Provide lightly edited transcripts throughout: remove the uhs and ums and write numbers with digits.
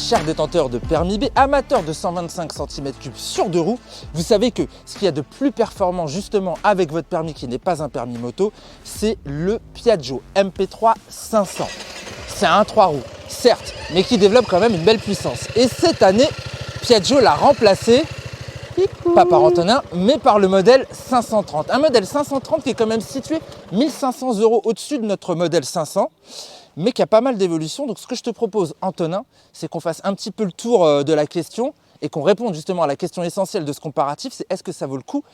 chers détenteurs de permis B, amateurs de 125 cm3 sur deux roues, vous savez que ce qu'il y a de plus performant justement avec votre permis qui n'est pas un permis moto, c'est le Piaggio MP3 500. C'est un 3 roues, certes, mais qui développe quand même une belle puissance. Et cette année, Piaggio l'a remplacé, pas par Antonin, mais par le modèle 530. Un modèle 530 qui est quand même situé 1500 € au-dessus de notre modèle 500, mais qui a pas mal d'évolutions. Donc ce que je te propose, Antonin, c'est qu'on fasse un petit peu le tour de la question et qu'on réponde justement à la question essentielle de ce comparatif, c'est est-ce que ça vaut le coup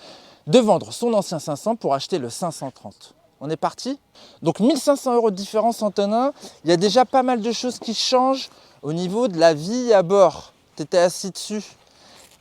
de vendre son ancien 500 pour acheter le 530 ? On est parti? Donc 1500 € de différence, Antonin. Il y a déjà pas mal de choses qui changent au niveau de la vie à bord. Tu étais assis dessus.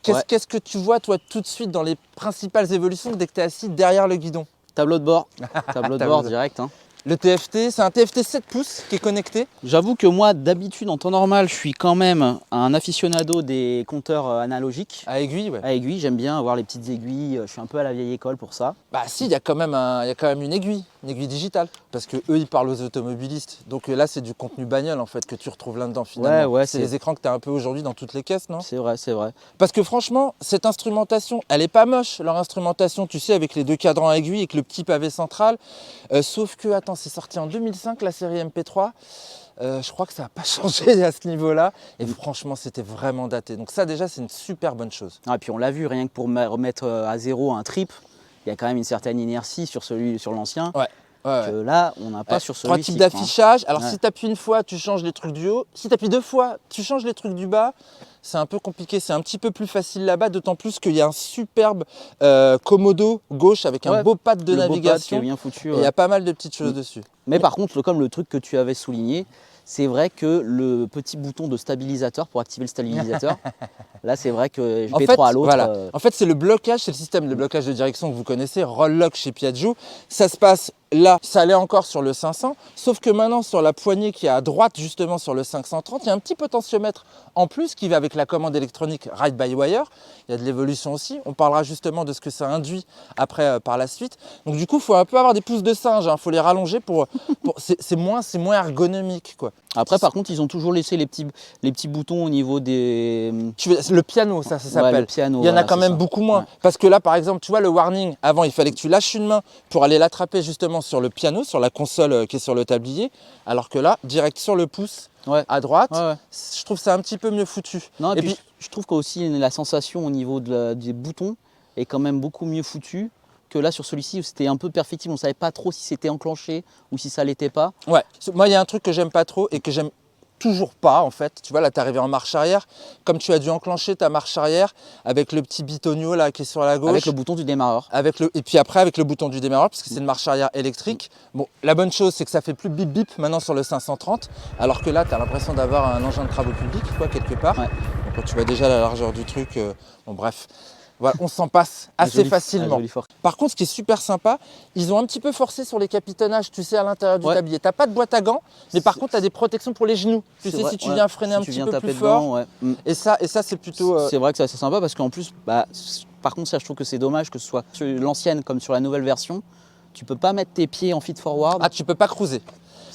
Qu'est-ce que tu vois, toi, tout de suite dans les principales évolutions dès que tu es assis derrière le guidon? Tableau de bord. Tableau de bord direct. Hein. Le TFT, c'est un TFT 7 pouces qui est connecté. J'avoue que moi, d'habitude, en temps normal, je suis quand même un aficionado des compteurs analogiques. À aiguille, ouais. À aiguille, j'aime bien avoir les petites aiguilles. Je suis un peu à la vieille école pour ça. Bah si, il y a quand même une aiguille digitale. Parce que eux, ils parlent aux automobilistes. Donc là, c'est du contenu bagnole en fait que tu retrouves là-dedans finalement. Ouais, c'est les écrans que tu as un peu aujourd'hui dans toutes les caisses, non? C'est vrai, c'est vrai. Parce que franchement, cette instrumentation, elle est pas moche, leur instrumentation, tu sais, avec les deux cadrans à aiguille et le petit pavé central. Sauf que, attends, c'est sorti en 2005, la série MP3. Je crois que ça n'a pas changé à ce niveau-là. Et franchement, c'était vraiment daté. Donc ça, déjà, c'est une super bonne chose. Ah, et puis on l'a vu, rien que pour remettre à zéro un trip, il y a quand même une certaine inertie sur l'ancien. Ouais. Que là, on n'a pas sur celui-ci. 3 types d'affichage. Alors, ouais. si tu appuies une fois, tu changes les trucs du haut. Si tu appuies 2 fois, tu changes les trucs du bas. C'est un peu compliqué. C'est un petit peu plus facile là-bas, d'autant plus qu'il y a un superbe commodo gauche avec un beau pad de navigation. Beau pad qui est bien foutu, et il y a pas mal de petites choses dessus. Mais par contre, comme le truc que tu avais souligné, c'est vrai que le petit bouton de stabilisateur pour activer le stabilisateur, là c'est vrai que je P3 à l'autre. Voilà. En fait, c'est le blocage, c'est le système de blocage de direction que vous connaissez, Roll Lock chez Piaggio. Ça se passe là, ça allait encore sur le 500, sauf que maintenant sur la poignée qui est à droite justement sur le 530, il y a un petit potentiomètre en plus qui va avec la commande électronique Ride by Wire. Il y a de l'évolution aussi. On parlera justement de ce que ça induit après par la suite. Donc du coup, il faut un peu avoir des pouces de singe, il faut les rallonger c'est moins ergonomique, quoi. Après, par contre, ils ont toujours laissé les petits boutons au niveau des... Le piano, ça s'appelle. Ouais, le piano, il y en a quand même beaucoup moins. Ouais. Parce que là, par exemple, tu vois, le warning, avant, il fallait que tu lâches une main pour aller l'attraper justement sur le piano, sur la console qui est sur le tablier. Alors que là, direct sur le pouce, à droite, je trouve ça un petit peu mieux foutu. Non, et puis, je trouve qu'aussi la sensation au niveau des boutons est quand même beaucoup mieux foutue que là sur celui-ci où c'était un peu perfectible, on ne savait pas trop si c'était enclenché ou si ça l'était pas. Ouais, moi il y a un truc que j'aime pas trop et que j'aime toujours pas en fait. Tu vois là, tu es arrivé en marche arrière, comme tu as dû enclencher ta marche arrière avec le petit bitonio là qui est sur la gauche. Avec le bouton du démarreur. Et puis après avec le bouton du démarreur parce que c'est une marche arrière électrique. Bon, la bonne chose c'est que ça fait plus bip bip maintenant sur le 530, alors que là tu as l'impression d'avoir un engin de travaux publics quoi quelque part. Ouais. Donc quand tu vois déjà la largeur du truc, bon bref. Voilà, on s'en passe assez facilement. Par contre, ce qui est super sympa, ils ont un petit peu forcé sur les capitonnages, tu sais, à l'intérieur du tablier. Tu n'as pas de boîte à gants, mais par contre, tu as des protections pour les genoux. Tu sais, si tu viens freiner un petit peu plus fort. Et ça c'est plutôt... C'est vrai que c'est assez sympa parce qu'en plus, par contre, ça, je trouve que c'est dommage que ce soit sur l'ancienne comme sur la nouvelle version. Tu peux pas mettre tes pieds en feed forward. Ah, tu peux pas cruiser.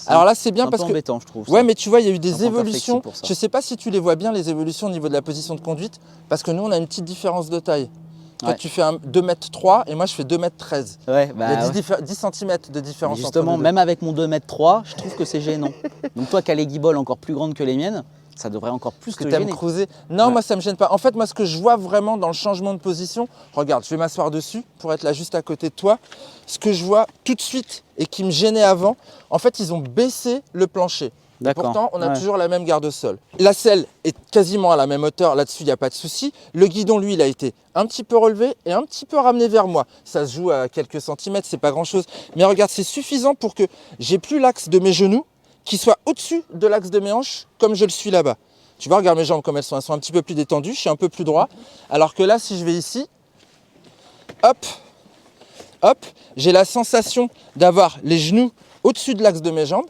Alors là, c'est bien parce que... embêtant, je trouve. Ouais, mais tu vois, il y a eu des évolutions. Je ne sais pas si tu les vois bien, les évolutions au niveau de la position de conduite, parce que nous, on a une petite différence de taille. Toi, tu fais 2,3 m et moi, je fais 2,13 m. Ouais, il y a 10 cm de différence. Mais justement, entre même avec mon 2,3 m, je trouve que c'est gênant. Donc toi qui as les guibolles encore plus grandes que les miennes, ça devrait encore plus te gêner. Cruiser. Non, moi, ça ne me gêne pas. En fait, moi, ce que je vois vraiment dans le changement de position, regarde, je vais m'asseoir dessus pour être là juste à côté de toi. Ce que je vois tout de suite et qui me gênait avant, en fait, ils ont baissé le plancher. Et pourtant, on a toujours la même garde-sol. La selle est quasiment à la même hauteur, là-dessus, il n'y a pas de souci. Le guidon, lui, il a été un petit peu relevé et un petit peu ramené vers moi. Ça se joue à quelques centimètres, c'est pas grand-chose. Mais regarde, c'est suffisant pour que j'ai plus l'axe de mes genoux qui soit au-dessus de l'axe de mes hanches, comme je le suis là-bas. Tu vois, regarde mes jambes comme elles sont un petit peu plus détendues, je suis un peu plus droit. Alors que là, si je vais ici, hop, hop, j'ai la sensation d'avoir les genoux au-dessus de l'axe de mes jambes.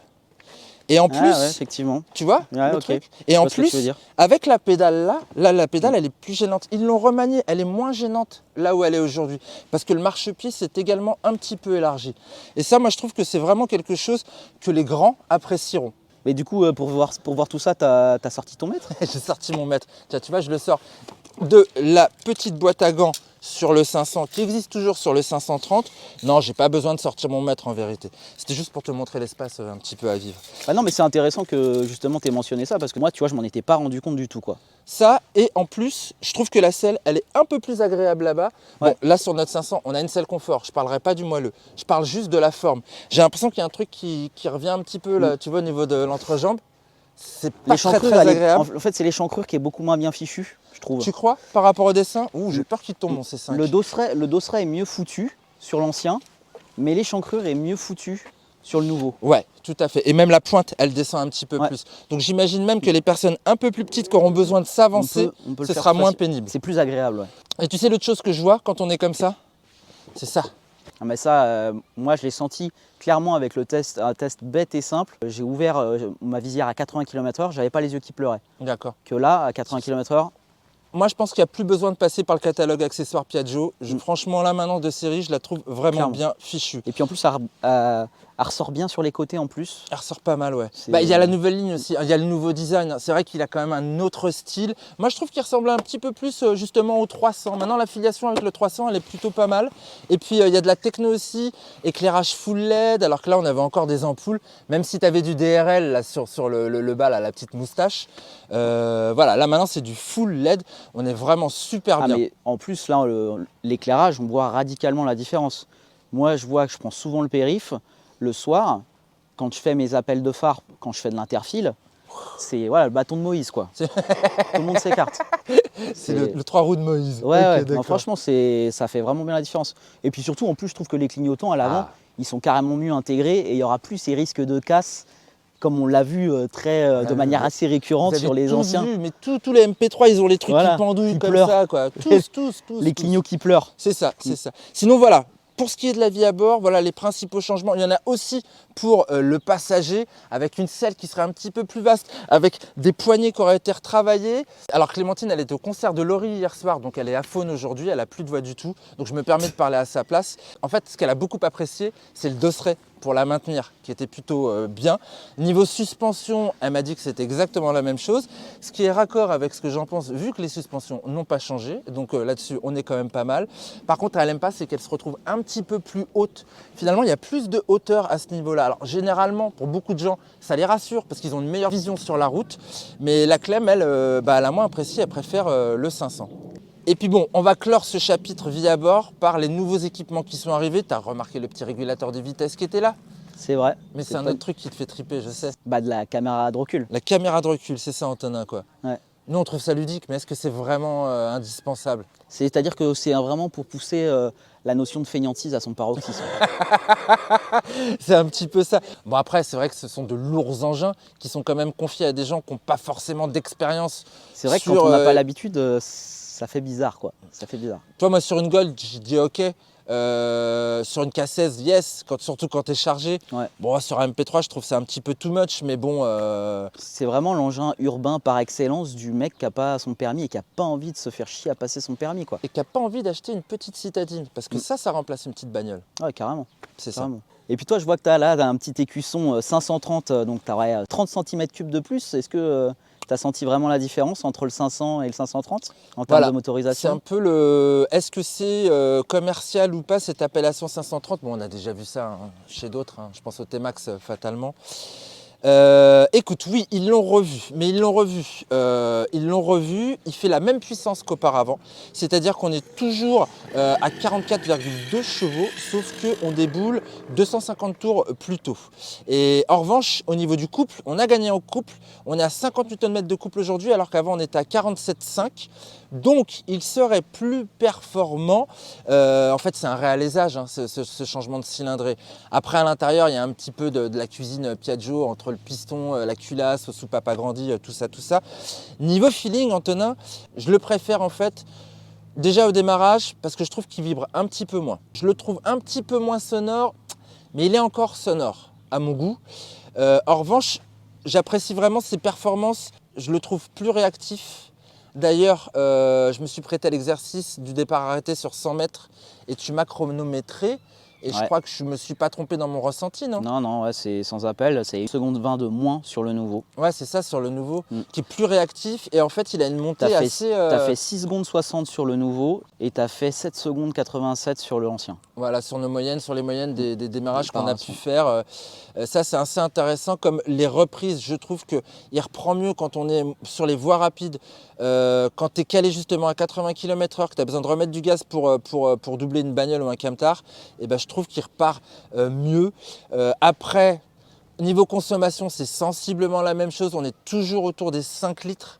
Et en plus, effectivement. Tu vois le truc. Et en plus, avec la pédale là, la pédale elle est plus gênante. Ils l'ont remaniée, elle est moins gênante là où elle est aujourd'hui. Parce que le marchepied s'est également un petit peu élargi. Et ça, moi je trouve que c'est vraiment quelque chose que les grands apprécieront. Mais du coup, pour voir tout ça, t'as sorti ton mètre? J'ai sorti mon mètre. Tiens, tu vois, je le sors de la petite boîte à gants sur le 500 qui existe toujours sur le 530. Non, j'ai pas besoin de sortir mon mètre en vérité. C'était juste pour te montrer l'espace un petit peu à vivre. Bah non, mais c'est intéressant que justement tu aies mentionné ça parce que moi, tu vois, je m'en étais pas rendu compte du tout, quoi. Ça, et en plus, je trouve que la selle, elle est un peu plus agréable là-bas. Ouais. Bon, là, sur notre 500, on a une selle confort. Je parlerai pas du moelleux. Je parle juste de la forme. J'ai l'impression qu'il y a un truc qui revient un petit peu, là, tu vois, au niveau de l'entrejambe. C'est pas très agréable. En fait, c'est l'échancrure qui est beaucoup moins bien fichue, je trouve. Tu crois, par rapport au dessin? Ouh, j'ai peur qu'il tombe mon C5. Le dosseret est mieux foutu sur l'ancien, mais l'échancrure est mieux foutue sur le nouveau. Ouais, tout à fait. Et même la pointe, elle descend un petit peu plus. Donc j'imagine même que les personnes un peu plus petites qui auront besoin de s'avancer, ce sera moins pénible. C'est plus agréable, ouais. Et tu sais l'autre chose que je vois quand on est comme ça? C'est ça. Ah mais ça, moi je l'ai senti clairement avec un test bête et simple. J'ai ouvert ma visière à 80 km/h, j'avais pas les yeux qui pleuraient. D'accord. Que là, à 80 km/h, moi je pense qu'il n'y a plus besoin de passer par le catalogue accessoires Piaggio. Franchement là maintenant de série, je la trouve vraiment bien fichue. Et puis en plus, elle ressort bien sur les côtés en plus. Elle ressort pas mal, ouais. Bah, il y a la nouvelle ligne aussi, il y a le nouveau design. C'est vrai qu'il a quand même un autre style. Moi, je trouve qu'il ressemble un petit peu plus justement au 300. Maintenant, l'affiliation avec le 300, elle est plutôt pas mal. Et puis, il y a de la techno aussi, éclairage full LED, alors que là, on avait encore des ampoules. Même si tu avais du DRL là, sur le bas, là, la petite moustache. Voilà, là maintenant, c'est du full LED. On est vraiment super bien. Mais en plus, là, l'éclairage, on voit radicalement la différence. Moi, je vois que je prends souvent le périph'. Le soir, quand je fais mes appels de phare, quand je fais de l'interfile, c'est voilà, le bâton de Moïse, quoi. Tout le monde s'écarte. C'est le 3 roues de Moïse. Ouais, okay, non, franchement, ça fait vraiment bien la différence. Et puis surtout, en plus, je trouve que les clignotants à l'avant, ils sont carrément mieux intégrés et il n'y aura plus ces risques de casse comme on l'a vu de manière assez récurrente sur les anciens. Vu, mais tous les MP3, ils ont les trucs qui pendouillent comme ça, quoi. Tous. Les clignots qui pleurent. C'est ça, c'est ça. Sinon, voilà. Pour ce qui est de la vie à bord, voilà les principaux changements. Il y en a aussi pour le passager, avec une selle qui serait un petit peu plus vaste, avec des poignées qui auraient été retravaillées. Alors Clémentine, elle était au concert de Laurie hier soir, donc elle est à faune aujourd'hui, elle n'a plus de voix du tout. Donc je me permets de parler à sa place. En fait, ce qu'elle a beaucoup apprécié, c'est le dosseret pour la maintenir, qui était plutôt bien. Niveau suspension, elle m'a dit que c'était exactement la même chose, ce qui est raccord avec ce que j'en pense, vu que les suspensions n'ont pas changé. Donc là-dessus, on est quand même pas mal. Par contre, elle n'aime pas, c'est qu'elle se retrouve un petit peu plus haute. Finalement, il y a plus de hauteur à ce niveau-là. Alors généralement, pour beaucoup de gens, ça les rassure parce qu'ils ont une meilleure vision sur la route. Mais la Clem, elle, elle a moins apprécié, elle préfère le 500. Et puis bon, on va clore ce chapitre vie à bord par les nouveaux équipements qui sont arrivés. Tu as remarqué le petit régulateur de vitesse qui était là? C'est vrai. Mais c'est un autre truc qui te fait triper, je sais. Bah de la caméra de recul. La caméra de recul, c'est ça Antonin, quoi. Ouais. Nous, on trouve ça ludique, mais est-ce que c'est vraiment indispensable? C'est-à-dire que c'est vraiment pour pousser la notion de fainéantise à son paroxysme. C'est un petit peu ça. Bon après, c'est vrai que ce sont de lourds engins qui sont quand même confiés à des gens qui n'ont pas forcément d'expérience. C'est vrai que quand on n'a pas l'habitude, ça fait bizarre, quoi. Ça fait bizarre. Toi, moi, sur une Gold, je dis OK. Sur une K16, yes, surtout quand tu es chargé. Ouais. Bon, sur un MP3, je trouve ça un petit peu too much, mais bon. C'est vraiment l'engin urbain par excellence du mec qui n'a pas son permis et qui n'a pas envie de se faire chier à passer son permis, quoi. Et qui n'a pas envie d'acheter une petite citadine, parce que ça remplace une petite bagnole. Ouais, carrément. C'est ça. Et puis toi, je vois que tu as là un petit écusson 530, donc tu aurais 30 cm3 de plus. Est-ce que tu as senti vraiment la différence entre le 500 et le 530 en termes de motorisation? C'est un peu le... Est-ce que c'est commercial ou pas cette appellation 530? Bon, on a déjà vu ça chez d'autres, je pense au T-Max fatalement. Écoute, oui, ils l'ont revu, mais ils l'ont revu, il fait la même puissance qu'auparavant, c'est-à-dire qu'on est toujours à 44,2 chevaux, sauf qu'on déboule 250 tours plus tôt. Et en revanche, au niveau du couple, on a gagné en couple, on est à 50 Nm de couple aujourd'hui, alors qu'avant on était à 47,5. Donc il serait plus performant. En fait, c'est un réalisage, ce changement de cylindrée. Après, à l'intérieur, il y a un petit peu de la cuisine Piaggio entre le piston, la culasse, soupape agrandie, tout ça. Niveau feeling, Antonin, je le préfère en fait déjà au démarrage parce que je trouve qu'il vibre un petit peu moins. Je le trouve un petit peu moins sonore, mais il est encore sonore à mon goût. En revanche, j'apprécie vraiment ses performances. Je le trouve plus réactif. D'ailleurs, je me suis prêté à l'exercice du départ arrêté sur 100 mètres et tu m'as chronométré. Et je Ouais. crois que je me suis pas trompé dans mon ressenti, non? Non, non, ouais, c'est sans appel. C'est 1 seconde 20 de moins sur le nouveau. Ouais, c'est ça sur le nouveau, Mm. qui est plus réactif et en fait il a une montée T'as fait, assez. t'as fait 6 secondes 60 sur le nouveau et t'as fait 7 secondes 87 sur le ancien. Voilà, sur nos moyennes, sur les moyennes des démarrages qu'on a pu Préparation. faire. Ça, c'est assez intéressant. Comme les reprises, je trouve qu'il reprend mieux quand on est sur les voies rapides. Quand tu es calé justement à 80 km/h, que tu as besoin de remettre du gaz pour doubler une bagnole ou un camtar, et ben, je trouve qu'il repart mieux. Après, niveau consommation, c'est sensiblement la même chose. On est toujours autour des 5 litres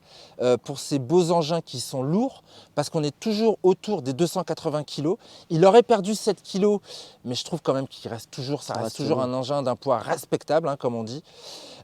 pour ces beaux engins qui sont lourds, parce qu'on est toujours autour des 280 kg. Il aurait perdu 7 kg, mais je trouve quand même qu'il reste toujours, ça reste toujours un engin d'un poids respectable, hein, comme on dit.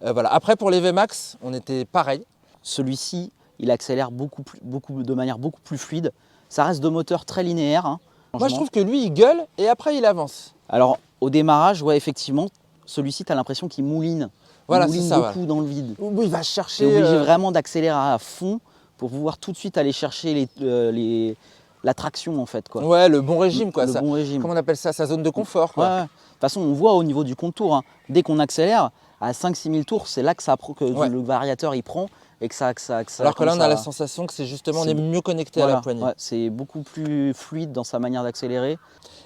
Voilà. Après, pour les VMAX, on était pareil. Celui-ci, il accélère de manière beaucoup plus fluide. Ça reste de moteur très linéaire. Hein, Moi, je trouve que lui, il gueule et après, il avance. Alors, au démarrage, ouais, effectivement, celui-ci, tu as l'impression qu'il mouline. Voilà, Il c'est mouline ça. beaucoup dans le vide. Oui, il va Tu es chercher. obligé vraiment d'accélérer à fond pour pouvoir tout de suite aller chercher la traction, en fait. Quoi. Ouais, le bon régime, quoi. Le Ça, bon régime. comment on appelle ça? Sa zone de confort, quoi. Ouais, ouais. De toute façon, on voit au niveau du contour, hein, dès qu'on accélère, à 5-6 000 tours, c'est là que, Ouais. le variateur il prend et que ça Alors que là, on a la ça- sensation que c'est justement, on c'est- est mieux connecté à voilà, la poignée. ouais, c'est beaucoup plus fluide dans sa manière d'accélérer.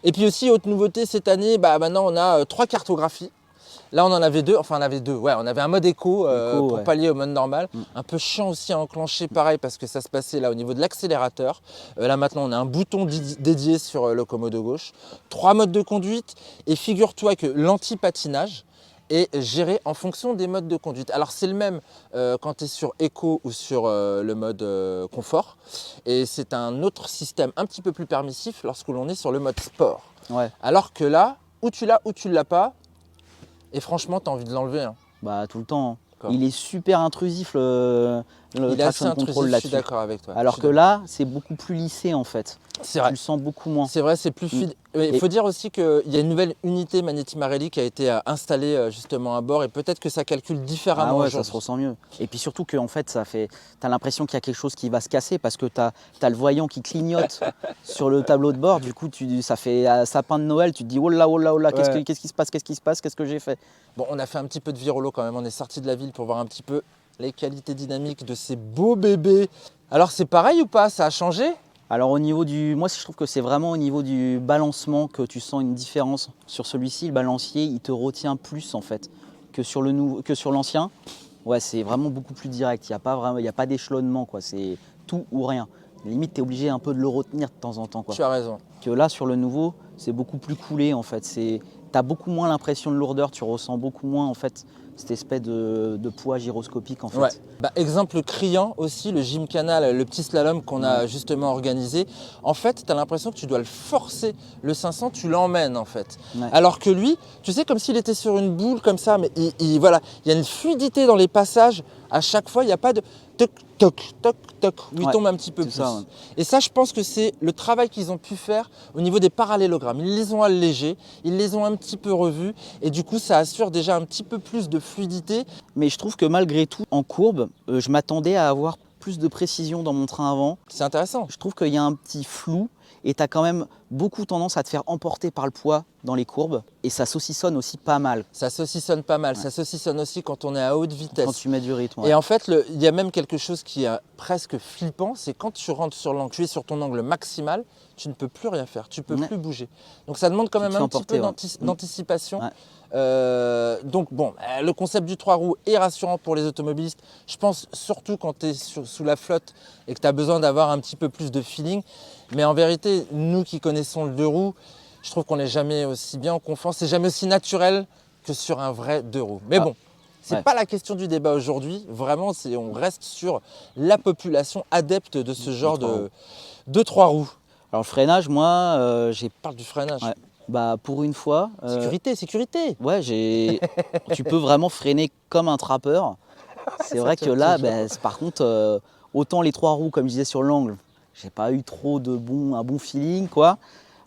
Et puis aussi, autre nouveauté cette année, bah, maintenant on a 3 cartographies. Là on en avait 2, enfin on avait 2, ouais, on avait un mode éco, pour ouais. pallier au mode normal. Mm. Un peu chiant aussi à enclencher, pareil, parce que ça se passait là au niveau de l'accélérateur. Là maintenant on a un bouton dédié sur le commodo gauche. 3 modes de conduite, et figure-toi que l'anti-patinage est géré en fonction des modes de conduite. Alors c'est le même quand tu es sur éco ou sur le mode confort, et c'est un autre système un petit peu plus permissif lorsque l'on est sur le mode sport. Ouais. Alors que là, ou tu l'as ou tu ne l'as pas, et franchement tu as envie de l'enlever, hein. Bah, tout le temps. Hein. D'accord. Il est super intrusif le Il est assez traction intrusif, control je suis là-dessus. d'accord avec toi. Alors Je que suis là, c'est beaucoup plus lissé en fait. C'est Tu vrai. le sens beaucoup moins. C'est vrai, c'est plus fluide. Il faut dire aussi qu'il y a une nouvelle unité Magneti Marelli qui a été installée justement à bord, et peut-être que ça calcule différemment. Ah ouais, ça aujourd'hui. se ressent mieux. Et puis surtout que en fait, t'as l'impression qu'il y a quelque chose qui va se casser parce que t'as le voyant qui clignote sur le tableau de bord. Du coup, ça fait sapin de Noël. Tu te dis oh là, Ouais. qu'est-ce qui se passe, qu'est-ce que j'ai fait. Bon, on a fait un petit peu de virolo quand même, on est sorti de la ville pour voir un petit peu les qualités dynamiques de ces beaux bébés. Alors c'est pareil ou pas? Ça a changé? Alors moi je trouve que c'est vraiment au niveau du balancement que tu sens une différence. Sur celui-ci, le balancier, il te retient plus en fait que sur l'ancien. Ouais, c'est vraiment beaucoup plus direct. Il y a pas d'échelonnement quoi. C'est tout ou rien. Limite, tu es obligé un peu de le retenir de temps en temps quoi. Tu as raison. Que là sur le nouveau, c'est beaucoup plus coulé en fait. Tu as beaucoup moins l'impression de lourdeur. Tu ressens beaucoup moins en fait cette espèce de poids gyroscopique en fait. Ouais. Bah, exemple criant aussi, le Gymkhana, le petit slalom qu'on a justement organisé. En fait, tu as l'impression que tu dois le forcer. Le 500, tu l'emmènes en fait. Ouais. Alors que lui, tu sais, comme s'il était sur une boule comme ça, mais voilà, il y a une fluidité dans les passages. À chaque fois, il n'y a pas de toc, toc, toc, toc, où il Ouais, tombe un petit peu c'est plus. ça, ouais. Et ça, je pense que c'est le travail qu'ils ont pu faire au niveau des parallélogrammes. Ils les ont allégés, ils les ont un petit peu revus, et du coup, ça assure déjà un petit peu plus de fluidité. Mais je trouve que malgré tout, en courbe, je m'attendais à avoir plus de précision dans mon train avant. C'est intéressant. Je trouve qu'il y a un petit flou et tu as quand même beaucoup tendance à te faire emporter par le poids dans les courbes. Et ça saucissonne aussi pas mal Ça saucissonne pas mal. Ouais. Ça saucissonne aussi quand on est à haute vitesse. quand tu mets du rythme. Et en fait, il y a même quelque chose qui est presque flippant, c'est quand tu rentres sur l'angle, tu es sur ton angle maximal, tu ne peux plus rien faire, tu ne peux Ouais. plus bouger. Donc ça demande quand Tu même te fais un petit peu emporter, ouais. d'anticipation. Ouais. Donc bon, le concept du 3 roues est rassurant pour les automobilistes. Je pense surtout quand tu es sous la flotte et que tu as besoin d'avoir un petit peu plus de feeling. Mais en vérité, nous qui connaissons le 2 roues, je trouve qu'on n'est jamais aussi bien en confiance, c'est jamais aussi naturel que sur un vrai 2 roues. Mais bon, c'est ouais. pas la question du débat aujourd'hui. Vraiment, on reste sur la population adepte de ce genre de 3 roues. Alors le freinage, moi, j'ai On parle du freinage. Ouais. Bah, pour une fois, Sécurité. ouais, tu peux vraiment freiner comme un trappeur. C'est vrai que là, par contre, autant les 3 roues, comme je disais sur l'angle, j'ai pas eu trop un bon feeling, quoi.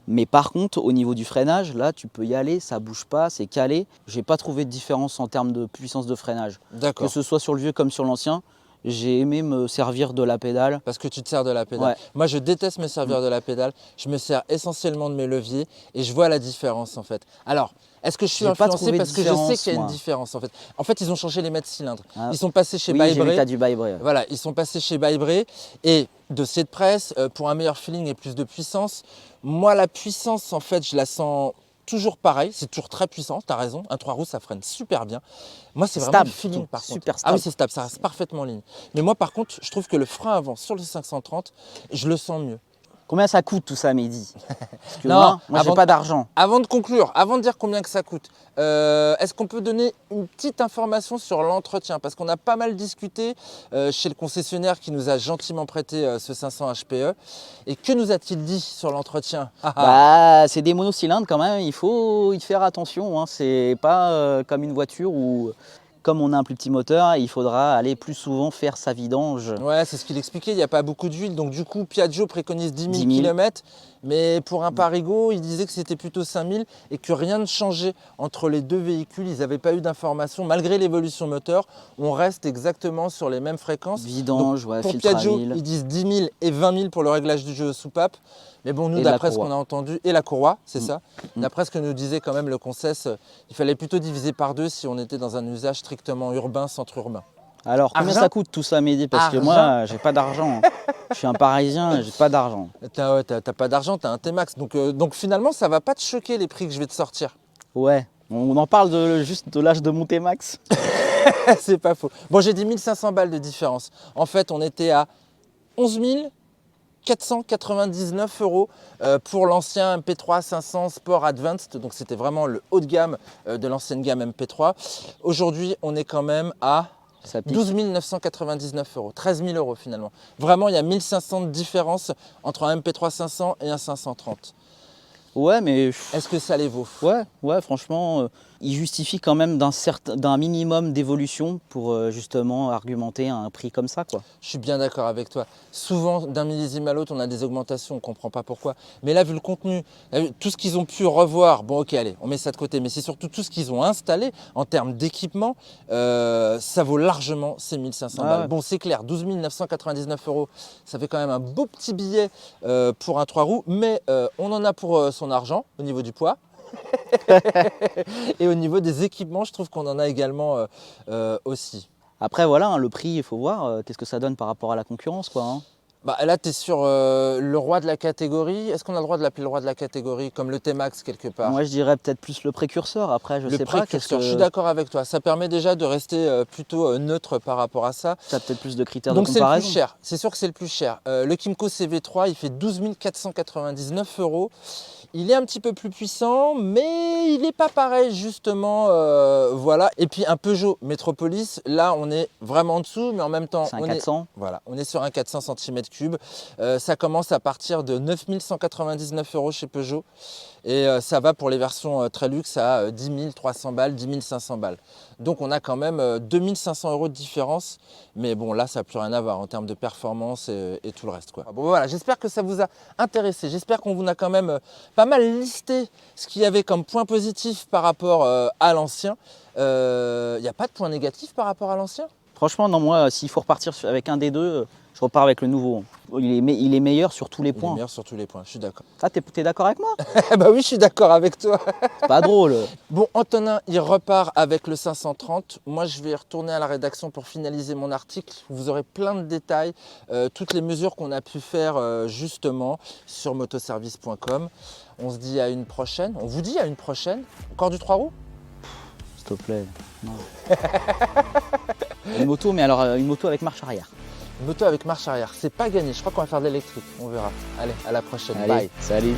Mais par contre, au niveau du freinage, là, tu peux y aller, ça bouge pas, c'est calé. J'ai pas trouvé de différence en termes de puissance de freinage. Que D'accord. ce soit sur le vieux comme sur l'ancien, j'ai aimé me servir de la pédale. Parce que tu te sers de la pédale. Ouais. Moi, je déteste me servir de la pédale. Je me sers essentiellement de mes leviers et je vois la différence en fait. Alors, est-ce que je suis J'ai pas influencé trouvé de parce que je sais différence, qu'il y a une moi. différence en fait. En fait, ils ont changé les mètres cylindres. Ah. Ils sont passés chez Oui, j'ai vu que By-Bray. t'as du By-Bray. Voilà, ils sont passés chez By-Bray et dossier de presse pour un meilleur feeling et plus de puissance. Moi, la puissance, en fait, je la sens toujours pareil. C'est toujours très puissant, tu as raison. Un 3 roues, ça freine super bien. Moi, c'est vraiment Stable, le feeling surtout. par contre. Super Ah stable. oui, c'est stable, ça reste parfaitement en ligne. Mais moi, par contre, je trouve que le frein avant sur le 530, je le sens mieux. Combien ça coûte tout ça, Mehdi? Parce que Non, moi j'ai avant- pas d'argent. Avant de conclure, avant de dire combien que ça coûte, est-ce qu'on peut donner une petite information sur l'entretien? Parce qu'on a pas mal discuté chez le concessionnaire qui nous a gentiment prêté ce 500 HPE. Et que nous a-t-il dit sur l'entretien? Bah, c'est des monocylindres quand même, il faut y faire attention. Hein. C'est pas comme une voiture où, comme on a un plus petit moteur, il faudra aller plus souvent faire sa vidange. Ouais, c'est ce qu'il expliquait, il n'y a pas beaucoup d'huile. Donc du coup, Piaggio préconise 10 000 10 000. km. Mais pour un Parigo, il disait que c'était plutôt 5 000 et que rien ne changeait entre les deux véhicules. Ils n'avaient pas eu d'informations. Malgré l'évolution moteur, on reste exactement sur les mêmes fréquences. Vidange, ouais, Pour filtre à Piaggio, huile. ils disent 10 000 et 20 000 pour le réglage du jeu soupape. Mais bon, nous, Et de la d'après ce courroie. qu'on a entendu, et la courroie, c'est Mm. ça. Mm. D'après ce que nous disait quand même le concess, il fallait plutôt diviser par deux si on était dans un usage strictement urbain, centre-urbain. Alors, combien Argent ça coûte tout ça, Mehdi? Parce que Argent moi, j'ai pas d'argent. Je suis un Parisien, j'ai pas d'argent. T'as pas d'argent, t'as un T-Max. Donc finalement, ça va pas te choquer les prix que je vais te sortir. Ouais, on en parle juste de l'âge de mon T-Max. C'est pas faux. Bon, j'ai dit 1500 balles de différence. En fait, on était à 11 499 € pour l'ancien MP3 500 Sport Advanced. Donc c'était vraiment le haut de gamme de l'ancienne gamme MP3. Aujourd'hui, on est quand même à Ça pique. 12 999 €, 13 000 € finalement. Vraiment, il y a 1500 de différence entre un MP3 500 et un 530. Ouais, mais Est-ce que ça les vaut? ouais, franchement, il justifie quand même d'un minimum d'évolution pour justement argumenter un prix comme ça, quoi. Je suis bien d'accord avec toi. Souvent, d'un millésime à l'autre, on a des augmentations, on ne comprend pas pourquoi. Mais là, vu le contenu, tout ce qu'ils ont pu revoir, bon ok, allez, on met ça de côté, mais c'est surtout tout ce qu'ils ont installé en termes d'équipement, ça vaut largement ces 1500 balles. Ouais. Bon, c'est clair, 12 999 €, ça fait quand même un beau petit billet pour un 3 roues, mais on en a pour son argent au niveau du poids. Et au niveau des équipements, je trouve qu'on en a également aussi. Après, voilà, hein, le prix, il faut voir qu'est-ce que ça donne par rapport à la concurrence, quoi. Hein. Bah, là, tu es sur le roi de la catégorie. Est-ce qu'on a le droit de l'appeler le roi de la catégorie, comme le T-Max quelque part? Moi, je dirais peut-être plus le précurseur. Après, je Le sais pas. précurseur, je suis d'accord avec toi. Ça permet déjà de rester plutôt neutre par rapport à ça. Tu as peut-être plus de critères Donc de c'est le comparaison. plus cher, c'est sûr que c'est le plus cher. Le Kymco CV3, il fait 12 499 €. Il est un petit peu plus puissant, mais il n'est pas pareil justement. Voilà. Et puis un Peugeot Métropolis, là on est vraiment en dessous, mais en même temps C'est un on 400. voilà, on est sur un 400 cm3. Ça commence à partir de 9 199 € chez Peugeot. Et ça va pour les versions très luxe à 10 300 balles, 10 500 balles. Donc on a quand même 2 500 € de différence. Mais bon, là, ça n'a plus rien à voir en termes de performance et tout le reste, quoi. Bon, voilà, j'espère que ça vous a intéressé. J'espère qu'on vous a quand même pas mal listé ce qu'il y avait comme point positif par rapport à l'ancien. Il n'y a pas de point négatif par rapport à l'ancien? Franchement, non, moi, s'il faut repartir avec un des deux, je repars avec le nouveau. Il est meilleur sur tous les Il est points. meilleur sur tous les points, je suis d'accord. Ah, t'es d'accord avec moi? Bah oui, je suis d'accord avec toi. C'est pas drôle. Bon, Antonin, il repart avec le 530. Moi, je vais retourner à la rédaction pour finaliser mon article. Vous aurez plein de détails, toutes les mesures qu'on a pu faire justement sur motoservice.com. On se dit à une prochaine. On vous dit à une prochaine. Encore du 3 roues? S'il te plaît. Non. Une moto, mais alors une moto avec marche arrière. Une moto avec marche arrière. C'est pas gagné. Je crois qu'on va faire de l'électrique. On verra. Allez, à la prochaine. Allez, Bye. salut.